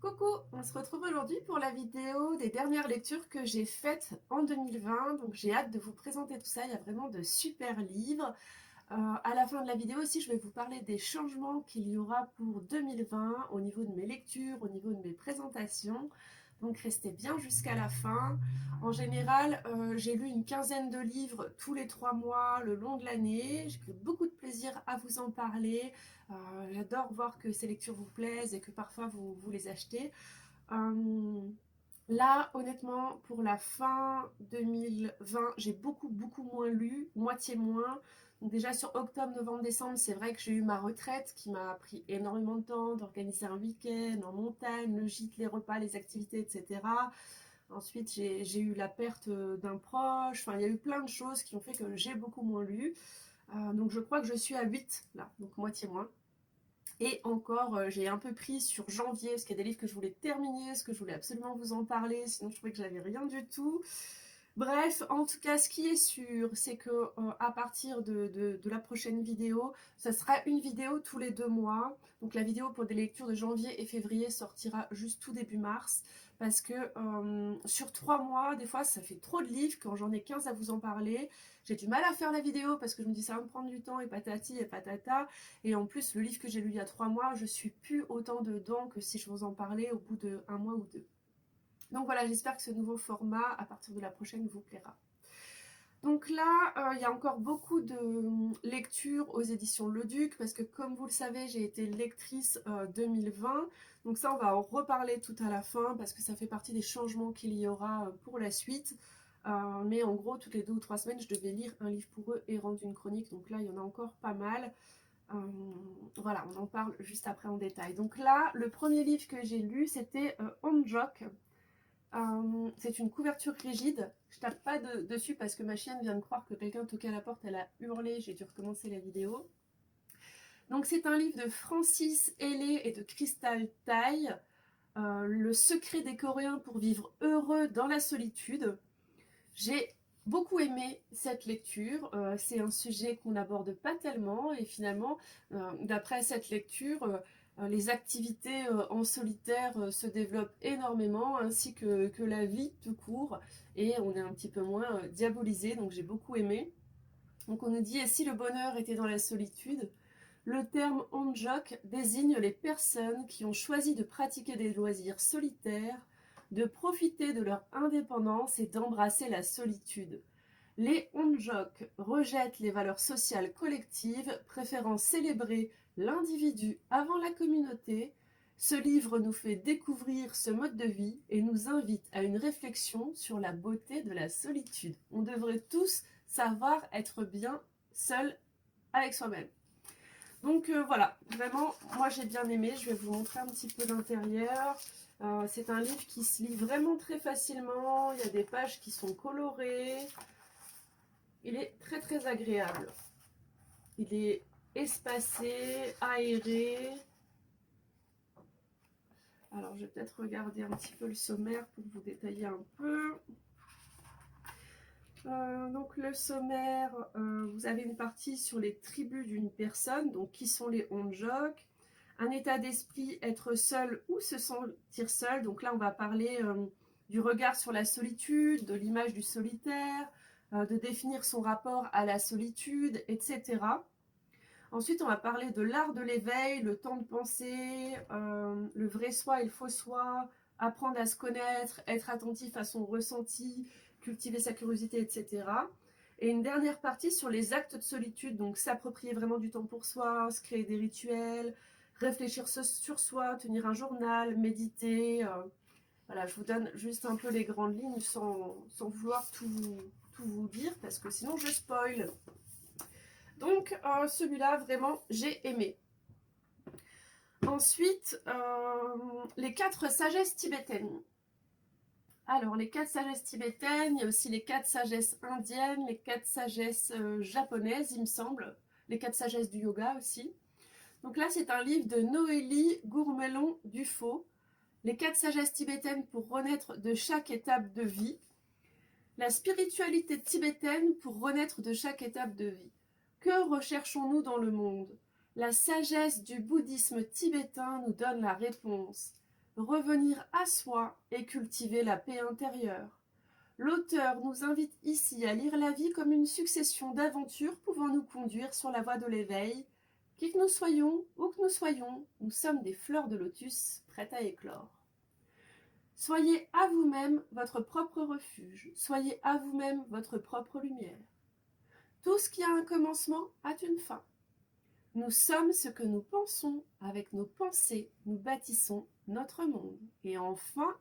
Coucou, on se retrouve aujourd'hui pour la vidéo des dernières lectures que j'ai faites en 2020. Donc j'ai hâte de vous présenter tout ça, il y a vraiment de super livres. À la fin de la vidéo aussi, je vais vous parler des changements qu'il y aura pour 2020 au niveau de mes lectures, au niveau de mes présentations. Donc restez bien jusqu'à la fin. En général, j'ai lu une quinzaine de livres tous les 3 mois le long de l'année. J'ai pris beaucoup de plaisir à vous en parler. J'adore voir que ces lectures vous plaisent et que parfois vous les achetez. Euh, Là, honnêtement, pour la fin 2020, j'ai beaucoup moins lu, moitié moins. Donc déjà sur octobre, novembre, décembre, c'est vrai que j'ai eu ma retraite qui m'a pris énormément de temps d'organiser un week-end en montagne, le gîte, les repas, les activités, etc. Ensuite, j'ai eu la perte d'un proche. Enfin, il y a eu plein de choses qui ont fait que j'ai beaucoup moins lu. Donc je crois que je suis à 8 là, donc moitié moins. Et encore, j'ai un peu pris sur janvier, parce qu'il y a des livres que je voulais terminer, parce que je voulais absolument vous en parler, sinon je trouvais que j'avais rien du tout. Bref, en tout cas, ce qui est sûr, c'est que à partir de la prochaine vidéo, ça sera une vidéo tous les 2 mois. Donc la vidéo pour des lectures de janvier et février sortira juste tout début mars. Parce que sur 3 mois, des fois, ça fait trop de livres. Quand j'en ai 15 à vous en parler, j'ai du mal à faire la vidéo parce que je me dis ça va me prendre du temps et patati et patata. Et en plus, le livre que j'ai lu il y a 3 mois, je suis plus autant dedans que si je vous en parlais au bout d'un mois ou deux. Donc voilà, j'espère que ce nouveau format, à partir de la prochaine, vous plaira. Donc là, il y a encore beaucoup de lectures aux éditions Le Duc, parce que comme vous le savez, j'ai été lectrice 2020. Donc ça, on va en reparler tout à la fin, parce que ça fait partie des changements qu'il y aura pour la suite. Mais en gros, toutes les 2 ou 3 semaines, je devais lire un livre pour eux et rendre une chronique. Donc là, il y en a encore pas mal. Voilà, on en parle juste après en détail. Donc là, le premier livre que j'ai lu, c'était Onjok. C'est une couverture rigide. Je tape pas dessus parce que ma chienne vient de croire que quelqu'un toquait à la porte. Elle a hurlé, j'ai dû recommencer la vidéo. Donc c'est un livre de Francis Hellé et de Crystal Tai. Le secret des Coréens pour vivre heureux dans la solitude. J'ai beaucoup aimé cette lecture. C'est un sujet qu'on n'aborde pas tellement et finalement, d'après cette lecture, les activités en solitaire se développent énormément, ainsi que la vie tout court, et on est un petit peu moins diabolisé, donc j'ai beaucoup aimé. Donc on nous dit, et si le bonheur était dans la solitude? Le terme onjok désigne les personnes qui ont choisi de pratiquer des loisirs solitaires, de profiter de leur indépendance et d'embrasser la solitude. Les onjok rejettent les valeurs sociales collectives, préférant célébrer l'individu avant la communauté. Ce livre nous fait découvrir ce mode de vie et nous invite à une réflexion sur la beauté de la solitude. On devrait tous savoir être bien seul avec soi-même. Donc voilà, vraiment, moi j'ai bien aimé. Je vais vous montrer un petit peu l'intérieur. C'est un livre qui se lit vraiment très facilement. Il y a des pages qui sont colorées. Il est très agréable. Il est espacé, aéré. Alors je vais peut-être regarder un petit peu le sommaire pour vous détailler un peu. Donc le sommaire, vous avez une partie sur les tribus d'une personne, donc qui sont les onjok, un état d'esprit, être seul ou se sentir seul. Donc là on va parler du regard sur la solitude, de l'image du solitaire, de définir son rapport à la solitude, etc. Ensuite on va parler de l'art de l'éveil, le temps de penser, le vrai soi et le faux soi, apprendre à se connaître, être attentif à son ressenti, cultiver sa curiosité, etc. Et une dernière partie sur les actes de solitude, donc s'approprier vraiment du temps pour soi, se créer des rituels, réfléchir sur soi, tenir un journal, méditer. Voilà, je vous donne juste un peu les grandes lignes sans vouloir tout vous dire, parce que sinon je spoil. Donc celui-là, vraiment, j'ai aimé. Ensuite, les 4 sagesses tibétaines. Alors, les 4 sagesses tibétaines, il y a aussi les 4 sagesses indiennes, les 4 sagesses japonaises, il me semble, les 4 sagesses du yoga aussi. Donc là, c'est un livre de Noélie Gourmelon-Dufaux, les 4 sagesses tibétaines pour renaître de chaque étape de vie, la spiritualité tibétaine pour renaître de chaque étape de vie. Que recherchons-nous dans le monde? La sagesse du bouddhisme tibétain nous donne la réponse. revenir à soi et cultiver la paix intérieure. L'auteur nous invite ici à lire la vie comme une succession d'aventures pouvant nous conduire sur la voie de l'éveil. Qui que nous soyons, où que nous soyons, nous sommes des fleurs de lotus prêtes à éclore. Soyez à vous-même votre propre refuge, soyez à vous-même votre propre lumière. Tout ce qui a un commencement a une fin. Nous sommes ce que nous pensons, avec nos pensées, nous bâtissons notre monde. Et enfin,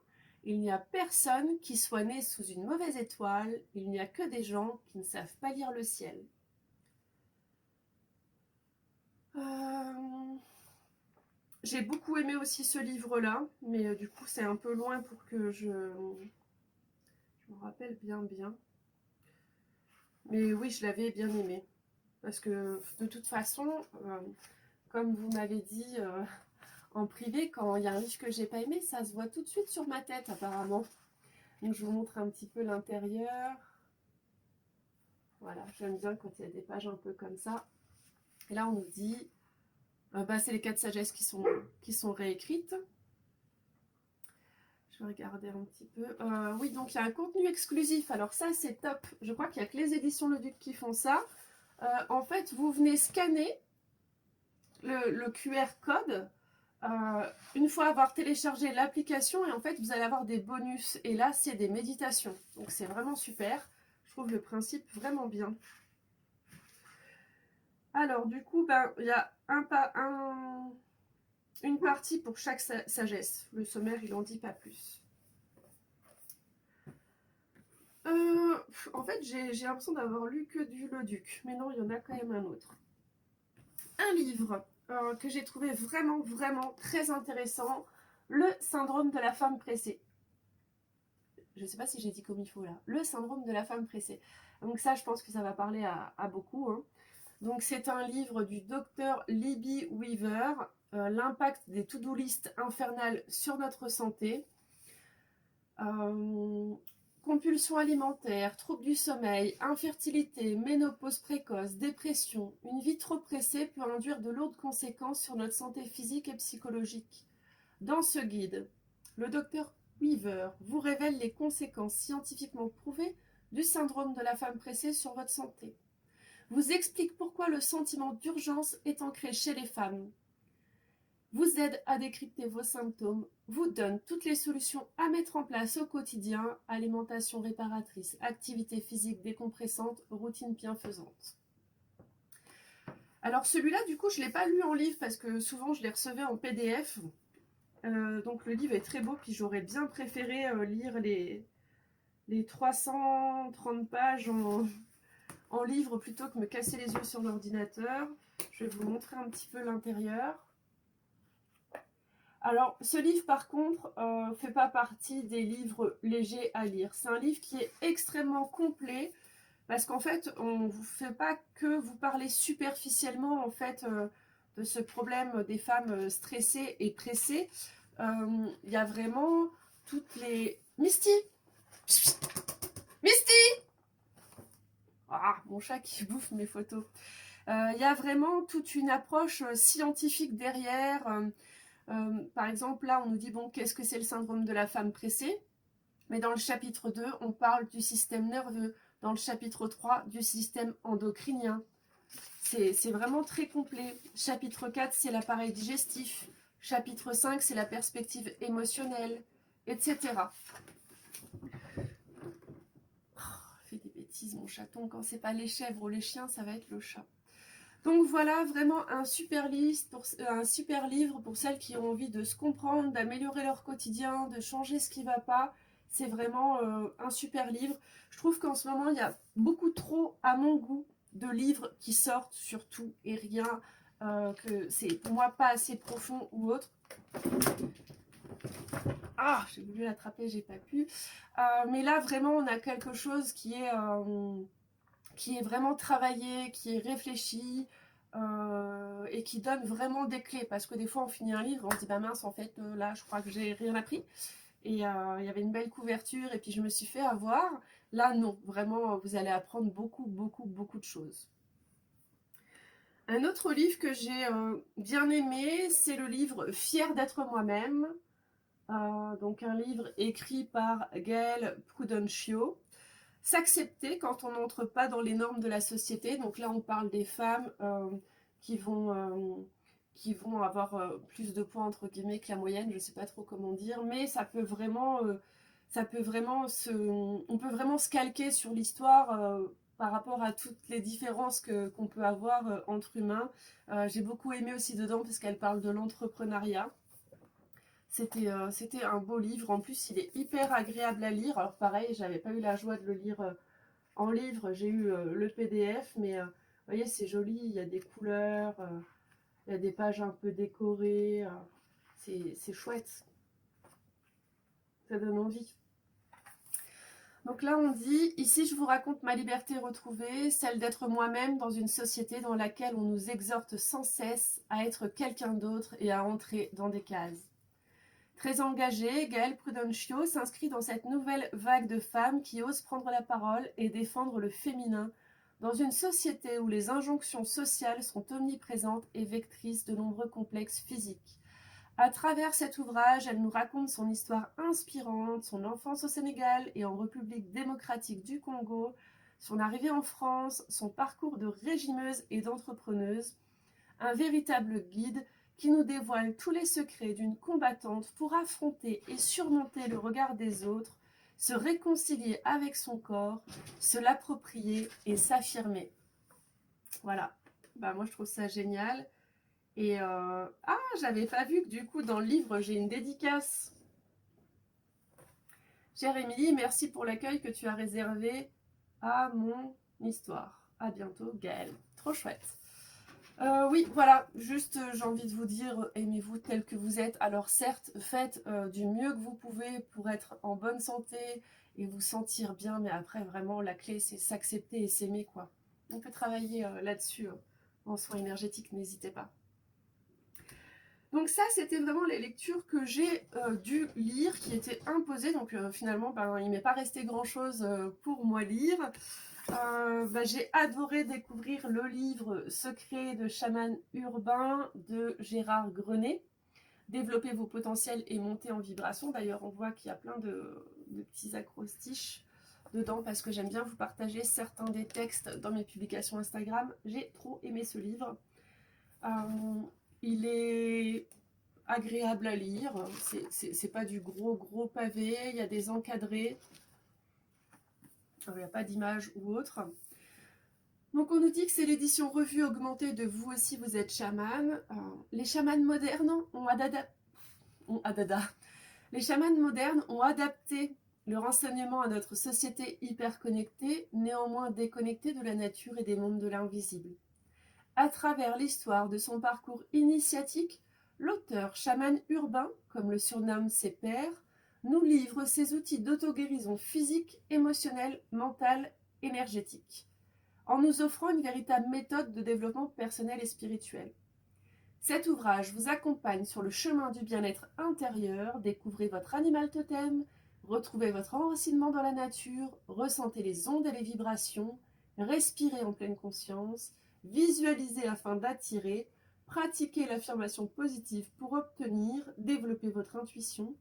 il n'y a personne qui soit né sous une mauvaise étoile, il n'y a que des gens qui ne savent pas lire le ciel. J'ai beaucoup aimé aussi ce livre-là, mais du coup c'est un peu loin pour que je me rappelle bien. Mais oui, je l'avais bien aimé. Parce que de toute façon, comme vous m'avez dit en privé, quand il y a un livre que j'ai pas aimé, ça se voit tout de suite sur ma tête apparemment. Donc je vous montre un petit peu l'intérieur. Voilà, j'aime bien quand il y a des pages un peu comme ça. Et là on nous dit, c'est les 4 sagesses qui sont réécrites. Je vais regarder un petit peu. Oui, donc il y a un contenu exclusif. Alors ça c'est top. Je crois qu'il n'y a que les éditions Le Duc qui font ça. En fait, vous venez scanner le QR code une fois avoir téléchargé l'application et en fait vous allez avoir des bonus et là c'est des méditations, donc c'est vraiment super. Je trouve le principe vraiment bien. Alors du coup il y a une partie pour chaque sagesse. Le sommaire il en dit pas plus. En fait j'ai l'impression d'avoir lu que du Le Duc, mais non, il y en a quand même un autre. Un livre que j'ai trouvé vraiment très intéressant, Le syndrome de la femme pressée. Je ne sais pas si j'ai dit comme il faut là. Le syndrome de la femme pressée. Donc ça, je pense que ça va parler à beaucoup. Hein. Donc c'est un livre du docteur Libby Weaver, l'impact des to-do list infernales sur notre santé. Compulsions alimentaires, troubles du sommeil, infertilité, ménopause précoce, dépression. Une vie trop pressée peut induire de lourdes conséquences sur notre santé physique et psychologique. Dans ce guide, le docteur Weaver vous révèle les conséquences scientifiquement prouvées du syndrome de la femme pressée sur votre santé. Vous explique pourquoi le sentiment d'urgence est ancré chez les femmes. Vous aide à décrypter vos symptômes, vous donne toutes les solutions à mettre en place au quotidien, alimentation réparatrice, activité physique décompressante, routine bienfaisante. Alors celui-là, du coup, je ne l'ai pas lu en livre parce que souvent je les recevais en PDF. Donc le livre est très beau, puis j'aurais bien préféré lire les 330 pages en livre plutôt que me casser les yeux sur l'ordinateur. Je vais vous montrer un petit peu l'intérieur. Alors, ce livre, par contre, ne fait pas partie des livres légers à lire. C'est un livre qui est extrêmement complet, parce qu'en fait, on ne vous fait pas que vous parler superficiellement, en fait, de ce problème des femmes stressées et pressées. Il y a vraiment toutes les... Misty! Misty! Ah, mon chat qui bouffe mes photos. Il y a vraiment toute une approche scientifique derrière. Par exemple, là, on nous dit, bon, qu'est-ce que c'est le syndrome de la femme pressée? Mais dans le chapitre 2, on parle du système nerveux. Dans le chapitre 3, du système endocrinien. C'est vraiment très complet. Chapitre 4, c'est l'appareil digestif. Chapitre 5, c'est la perspective émotionnelle, etc. Oh, fait des bêtises, mon chaton. Quand c'est pas les chèvres ou les chiens, ça va être le chat. Donc voilà, vraiment un super livre pour celles qui ont envie de se comprendre, d'améliorer leur quotidien, de changer ce qui ne va pas. C'est vraiment un super livre. Je trouve qu'en ce moment, il y a beaucoup trop, à mon goût, de livres qui sortent sur tout et rien, que c'est pour moi pas assez profond ou autre. Ah, j'ai voulu l'attraper, j'ai pas pu. Mais là, vraiment, on a quelque chose qui est vraiment travaillé, qui est réfléchi et qui donne vraiment des clés. Parce que des fois, on finit un livre, on se dit, bah mince, en fait, là, je crois que j'ai rien appris. Et il y avait une belle couverture et puis je me suis fait avoir. Là, non, vraiment, vous allez apprendre beaucoup de choses. Un autre livre que j'ai bien aimé, c'est le livre Fière d'être moi-même. Donc un livre écrit par Gaëlle Prudencio. S'accepter quand on n'entre pas dans les normes de la société. Donc là, on parle des femmes qui vont, euh, qui vont avoir plus de points entre guillemets que la moyenne. Je ne sais pas trop comment dire, mais on peut vraiment se calquer sur l'histoire par rapport à toutes les différences qu'on peut avoir entre humains. J'ai beaucoup aimé aussi dedans parce qu'elle parle de l'entrepreneuriat. C'était un beau livre. En plus, il est hyper agréable à lire. Alors pareil, j'avais pas eu la joie de le lire en livre. J'ai eu le PDF, mais vous voyez, c'est joli. Il y a des couleurs, il y a des pages un peu décorées. C'est chouette. Ça donne envie. Donc là, on dit, ici je vous raconte ma liberté retrouvée, celle d'être moi-même dans une société dans laquelle on nous exhorte sans cesse à être quelqu'un d'autre et à entrer dans des cases. Très engagée, Gaëlle Prudencio s'inscrit dans cette nouvelle vague de femmes qui osent prendre la parole et défendre le féminin dans une société où les injonctions sociales sont omniprésentes et vectrices de nombreux complexes physiques. À travers cet ouvrage, elle nous raconte son histoire inspirante, son enfance au Sénégal et en République démocratique du Congo, son arrivée en France, son parcours de régimeuse et d'entrepreneuse, un véritable guide qui nous dévoile tous les secrets d'une combattante pour affronter et surmonter le regard des autres, se réconcilier avec son corps, se l'approprier et s'affirmer. Voilà, moi je trouve ça génial. Et j'avais pas vu que du coup dans le livre j'ai une dédicace. Chère Émilie, merci pour l'accueil que tu as réservé à mon histoire. À bientôt, Gaëlle. Trop chouette. Oui, voilà, juste j'ai envie de vous dire, aimez-vous tel que vous êtes. Alors certes, faites du mieux que vous pouvez pour être en bonne santé et vous sentir bien, mais après vraiment la clé c'est s'accepter et s'aimer quoi. On peut travailler là-dessus en soins énergétiques, n'hésitez pas. Donc ça, c'était vraiment les lectures que j'ai dû lire, qui étaient imposées. Donc finalement, il m'est pas resté grand-chose pour moi lire. J'ai adoré découvrir le livre Secret de chaman urbain de Gérard Grenet. Développer vos potentiels et monter en vibration. D'ailleurs, on voit qu'il y a plein de petits acrostiches dedans parce que j'aime bien vous partager certains des textes dans mes publications Instagram. J'ai trop aimé ce livre. Il est agréable à lire. C'est pas du gros pavé. Il y a des encadrés. Il n'y a pas d'image ou autre. Donc on nous dit que c'est l'édition revue augmentée de Vous aussi vous êtes chaman. Les chamans modernes Les chamans modernes ont adapté le renseignement à notre société hyper connectée, néanmoins déconnectée de la nature et des mondes de l'invisible. À travers l'histoire de son parcours initiatique, l'auteur chaman urbain, comme le surnomment ses pairs, nous livre ses outils d'auto-guérison physique, émotionnelle, mentale, énergétique, en nous offrant une véritable méthode de développement personnel et spirituel. Cet ouvrage vous accompagne sur le chemin du bien-être intérieur, découvrez votre animal totem, retrouvez votre enracinement dans la nature, ressentez les ondes et les vibrations, respirez en pleine conscience, visualisez afin d'attirer, pratiquez l'affirmation positive pour obtenir, développez votre intuition,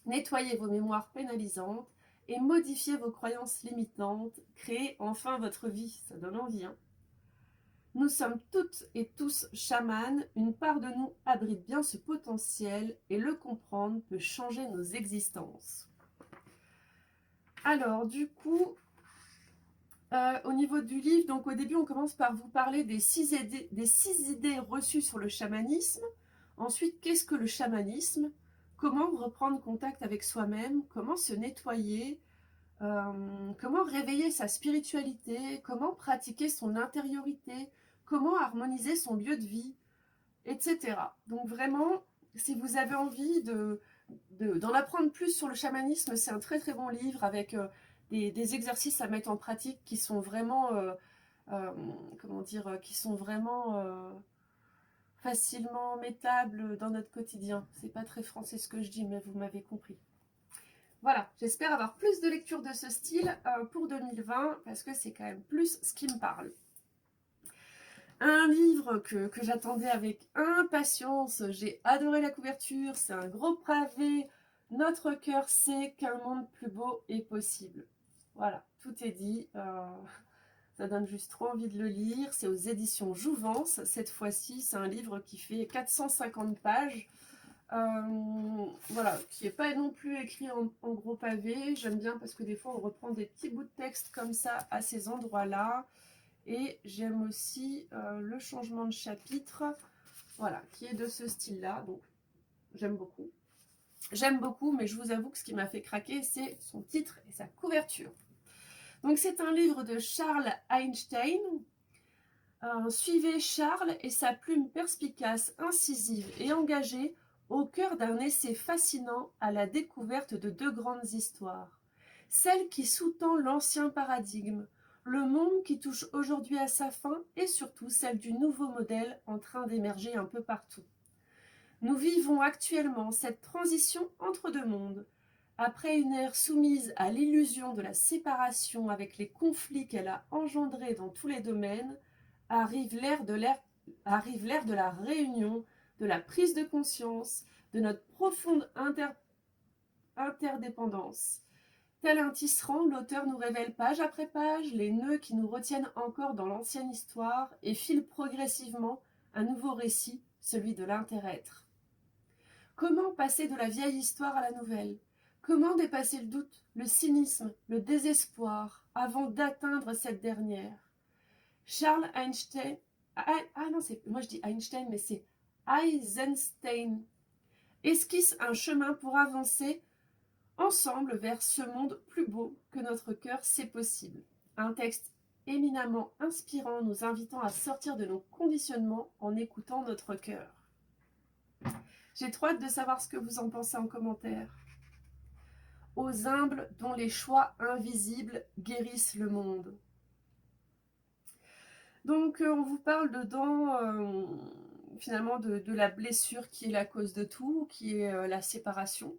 nettoyez vos mémoires pénalisantes et modifiez vos croyances limitantes, créez enfin votre vie, ça donne envie, hein. Nous sommes toutes et tous chamans, une part de nous abrite bien ce potentiel et le comprendre peut changer nos existences. Alors du coup, au niveau du livre, donc au début on commence par vous parler des 6 idées reçues sur le chamanisme. Ensuite, qu'est-ce que le chamanisme? Comment reprendre contact avec soi-même? Comment se nettoyer? Comment réveiller sa spiritualité? Comment pratiquer son intériorité? Comment harmoniser son lieu de vie? Etc. Donc vraiment, si vous avez envie d'en apprendre plus sur le chamanisme, c'est un très très bon livre avec des exercices à mettre en pratique qui sont vraiment, qui sont vraiment facilement mettables dans notre quotidien. C'est pas très français ce que je dis, mais vous m'avez compris. Voilà, j'espère avoir plus de lectures de ce style pour 2020 parce que c'est quand même plus ce qui me parle. Un livre que j'attendais avec impatience, j'ai adoré la couverture, c'est un gros pavé Notre cœur sait qu'un monde plus beau est possible. Voilà, tout est dit. Ça donne juste trop envie de le lire. C'est aux éditions Jouvence. Cette fois-ci, c'est un livre qui fait 450 pages. Voilà, qui n'est pas non plus écrit en gros pavé. J'aime bien parce que des fois, on reprend des petits bouts de texte comme ça à ces endroits-là. Et j'aime aussi le changement de chapitre, voilà, qui est de ce style-là. Donc, j'aime beaucoup. J'aime beaucoup, mais je vous avoue que ce qui m'a fait craquer, c'est son titre et sa couverture. Donc, c'est un livre de Charles Einstein. Suivez Charles et sa plume perspicace, incisive et engagée au cœur d'un essai fascinant à la découverte de deux grandes histoires. Celle qui sous-tend l'ancien paradigme, le monde qui touche aujourd'hui à sa fin et surtout celle du nouveau modèle en train d'émerger un peu partout. Nous vivons actuellement cette transition entre deux mondes. Après une ère soumise à l'illusion de la séparation avec les conflits qu'elle a engendrés dans tous les domaines, arrive l'ère de la réunion, de la prise de conscience, de notre profonde interdépendance. Tel un tisserand, l'auteur nous révèle page après page les nœuds qui nous retiennent encore dans l'ancienne histoire et file progressivement un nouveau récit, celui de l'inter-être. Comment passer de la vieille histoire à la nouvelle? Comment dépasser le doute, le cynisme, le désespoir avant d'atteindre cette dernière? Charles Einstein, non, moi je dis Einstein, mais c'est Eisenstein, esquisse un chemin pour avancer ensemble vers ce monde plus beau que notre cœur sait possible. Un texte éminemment inspirant, nous invitant à sortir de nos conditionnements en écoutant notre cœur. J'ai trop hâte de savoir ce que vous en pensez en commentaire. Aux humbles dont les choix invisibles guérissent le monde. Donc on vous parle dedans finalement de la blessure qui est la cause de tout, qui est la séparation.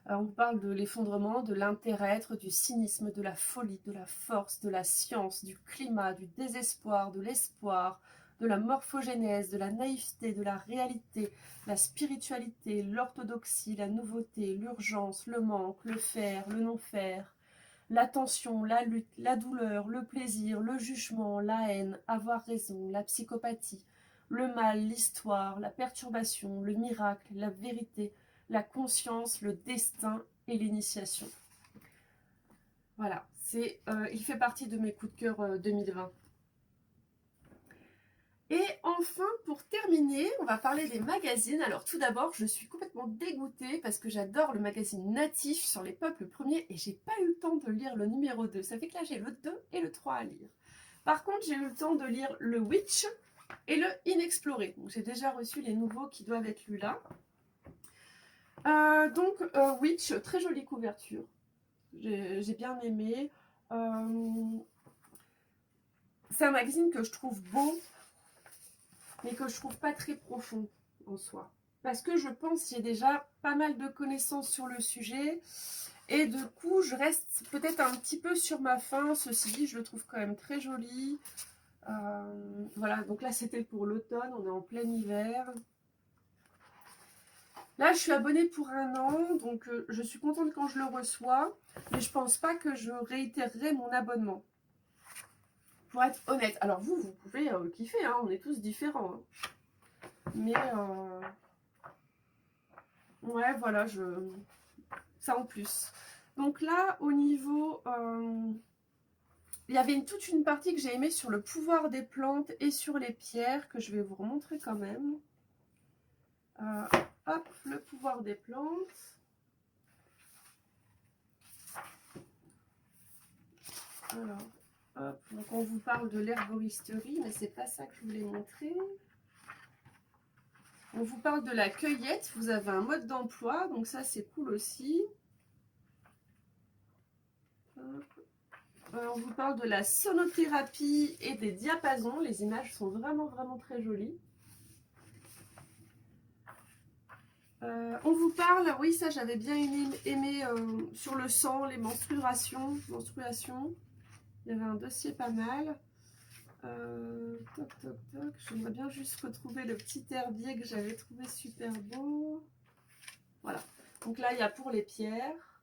On vous parle de l'effondrement, de l'inter-être, du cynisme, de la folie, de la force, de la science, du climat, du désespoir, de l'espoir, de la morphogénèse, de la naïveté, de la réalité, la spiritualité, l'orthodoxie, la nouveauté, l'urgence, le manque, le faire, le non-faire, l'attention, la lutte, la douleur, le plaisir, le jugement, la haine, avoir raison, la psychopathie, le mal, l'histoire, la perturbation, le miracle, la vérité, la conscience, le destin et l'initiation. Voilà, il fait partie de mes coups de cœur 2020. Et enfin, pour terminer, on va parler des magazines. Alors tout d'abord, je suis complètement dégoûtée parce que j'adore le magazine Natif sur les peuples premiers et j'ai pas eu le temps de lire le numéro 2. Ça fait que là, j'ai le 2 et le 3 à lire. Par contre, j'ai eu le temps de lire le Witch et le Inexploré. Donc j'ai déjà reçu les nouveaux qui doivent être lus là. Witch, très jolie couverture. J'ai bien aimé. C'est un magazine que je trouve beau, mais que je trouve pas très profond en soi. Parce que je pense qu'il y a déjà pas mal de connaissances sur le sujet. Et du coup, je reste peut-être un petit peu sur ma faim. Ceci dit, je le trouve quand même très joli. Voilà, donc là, c'était pour l'automne. On est en plein hiver. Là, je suis abonnée pour 1 an, donc je suis contente quand je le reçois, mais je pense pas que je réitérerai mon abonnement. Pour être honnête. Alors vous pouvez kiffer, hein, on est tous différents. Hein. Mais, ouais, voilà, ça en plus. Donc là, au niveau... il y avait toute une partie que j'ai aimée sur le pouvoir des plantes et sur les pierres, que je vais vous remontrer quand même. Hop, le pouvoir des plantes. Alors, hop, donc on vous parle de l'herboristerie, mais c'est pas ça que je voulais montrer. On vous parle de la cueillette, vous avez un mode d'emploi, donc ça c'est cool aussi. On vous parle de la sonothérapie et des diapasons, les images sont vraiment très jolies. On vous parle, oui ça j'avais bien aimé sur le sang, les menstruations. Il y avait un dossier pas mal. J'aimerais bien juste retrouver le petit herbier que j'avais trouvé super beau. Voilà. Donc là, il y a pour les pierres.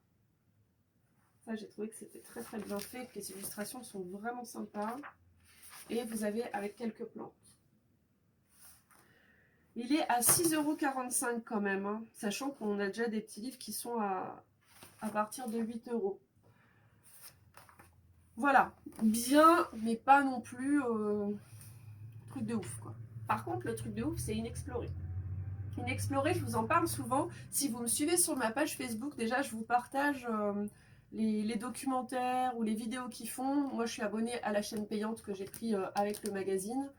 Ça, j'ai trouvé que c'était très très bien fait, que les illustrations sont vraiment sympas. Et vous avez avec quelques plantes. Il est à 6,45 € quand même, hein, sachant qu'on a déjà des petits livres qui sont à partir de 8 €. Voilà, bien, mais pas non plus truc de ouf, quoi. Par contre, le truc de ouf, c'est Inexploré. Inexploré, je vous en parle souvent. Si vous me suivez sur ma page Facebook, déjà, je vous partage les documentaires ou les vidéos qu'ils font. Moi, je suis abonnée à la chaîne payante que j'ai pris avec le magazine.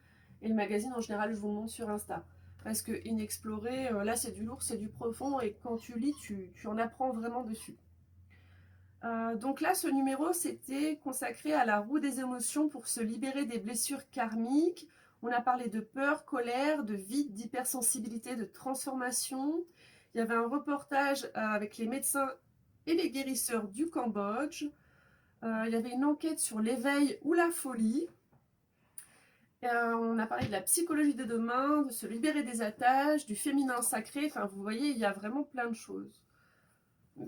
Et le magazine, en général, je vous le montre sur Insta. Parce que Inexploré, là, c'est du lourd, c'est du profond. Et quand tu lis, tu en apprends vraiment dessus. Donc là, ce numéro, c'était consacré à la roue des émotions pour se libérer des blessures karmiques. On a parlé de peur, colère, de vide, d'hypersensibilité, de transformation. Il y avait un reportage avec les médecins et les guérisseurs du Cambodge. Il y avait une enquête sur l'éveil ou la folie. On a parlé de la psychologie de demain, de se libérer des attaches, du féminin sacré. Enfin, vous voyez, il y a vraiment plein de choses.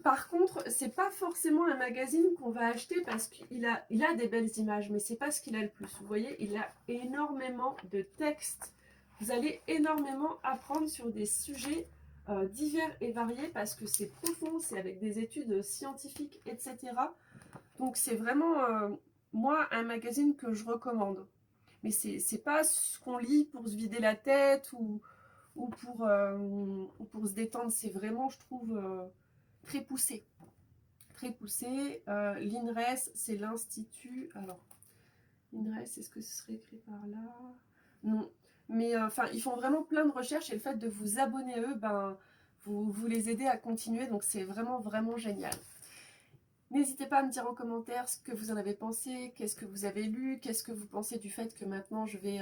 Par contre, c'est pas forcément un magazine qu'on va acheter parce qu'il a des belles images, mais c'est pas ce qu'il a le plus. Vous voyez, il a énormément de textes. Vous allez énormément apprendre sur des sujets divers et variés parce que c'est profond, c'est avec des études scientifiques, etc. Donc c'est vraiment, moi, un magazine que je recommande. Mais c'est pas ce qu'on lit pour se vider la tête ou pour se détendre. C'est vraiment, je trouve, très poussé. Très poussé. L'INRES, c'est l'Institut. Alors, l'INRES, est-ce que ce serait écrit par là? Non. Mais enfin, ils font vraiment plein de recherches et le fait de vous abonner à eux, ben, vous les aidez à continuer. Donc, c'est vraiment, vraiment génial. N'hésitez pas à me dire en commentaire ce que vous en avez pensé, qu'est-ce que vous avez lu, qu'est-ce que vous pensez du fait que maintenant je vais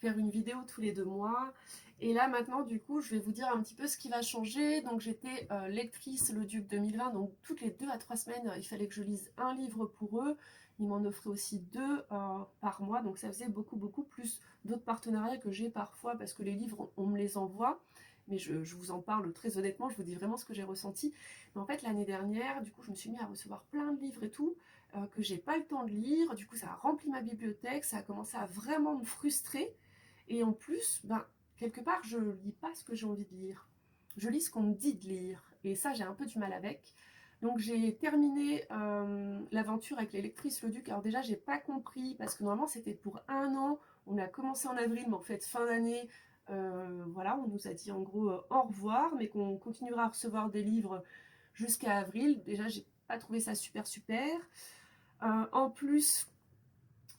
faire une vidéo tous les 2 mois. Et là maintenant du coup je vais vous dire un petit peu ce qui va changer. Donc j'étais lectrice Le Duc 2020, donc toutes les 2 à 3 semaines il fallait que je lise un livre pour eux. Ils m'en offraient aussi 2 par mois, donc ça faisait beaucoup plus d'autres partenariats que j'ai parfois parce que les livres on me les envoie. Mais je vous en parle très honnêtement, je vous dis vraiment ce que j'ai ressenti. Mais en fait, l'année dernière, du coup, je me suis mis à recevoir plein de livres et tout, que j'ai pas le temps de lire. Du coup, ça a rempli ma bibliothèque, ça a commencé à vraiment me frustrer. Et en plus, ben, quelque part, je lis pas ce que j'ai envie de lire. Je lis ce qu'on me dit de lire. Et ça, j'ai un peu du mal avec. Donc j'ai terminé l'aventure avec les lectrices Le Duc. Alors déjà, j'ai pas compris, parce que normalement, c'était pour 1 an. On a commencé en avril, mais en fait, fin d'année, voilà, on nous a dit en gros au revoir, mais qu'on continuera à recevoir des livres jusqu'à avril. Déjà, j'ai pas trouvé ça super. En plus,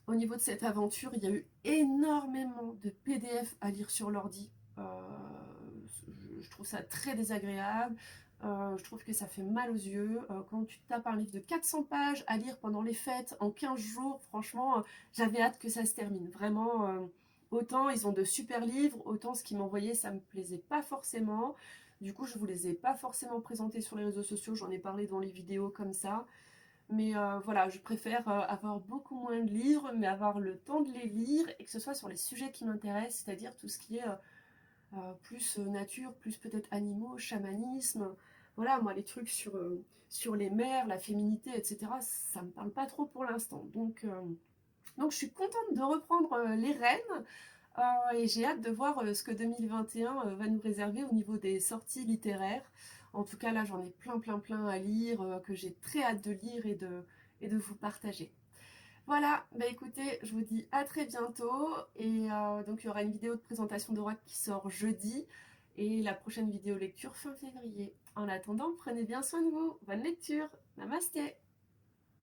au niveau de cette aventure, il y a eu énormément de PDF à lire sur l'ordi. Je trouve ça très désagréable. Je trouve que ça fait mal aux yeux. Quand tu tapes un livre de 400 pages à lire pendant les fêtes en 15 jours, franchement, j'avais hâte que ça se termine. Vraiment, autant ils ont de super livres, autant ce qu'ils m'envoyaient, ça me plaisait pas forcément. Du coup, je vous les ai pas forcément présentés sur les réseaux sociaux, j'en ai parlé dans les vidéos comme ça. Mais voilà, je préfère avoir beaucoup moins de livres, mais avoir le temps de les lire et que ce soit sur les sujets qui m'intéressent, c'est-à-dire tout ce qui est plus nature, plus peut-être animaux, chamanisme. Voilà, moi les trucs sur les mers, la féminité, etc., ça me parle pas trop pour l'instant. Donc je suis contente de reprendre les rênes et j'ai hâte de voir ce que 2021 va nous réserver au niveau des sorties littéraires. En tout cas, là, j'en ai plein à lire, que j'ai très hâte de lire et de vous partager. Voilà, bah écoutez, je vous dis à très bientôt. Et donc, il y aura une vidéo de présentation d'Aura qui sort jeudi. Et la prochaine vidéo lecture fin février. En attendant, prenez bien soin de vous. Bonne lecture. Namasté.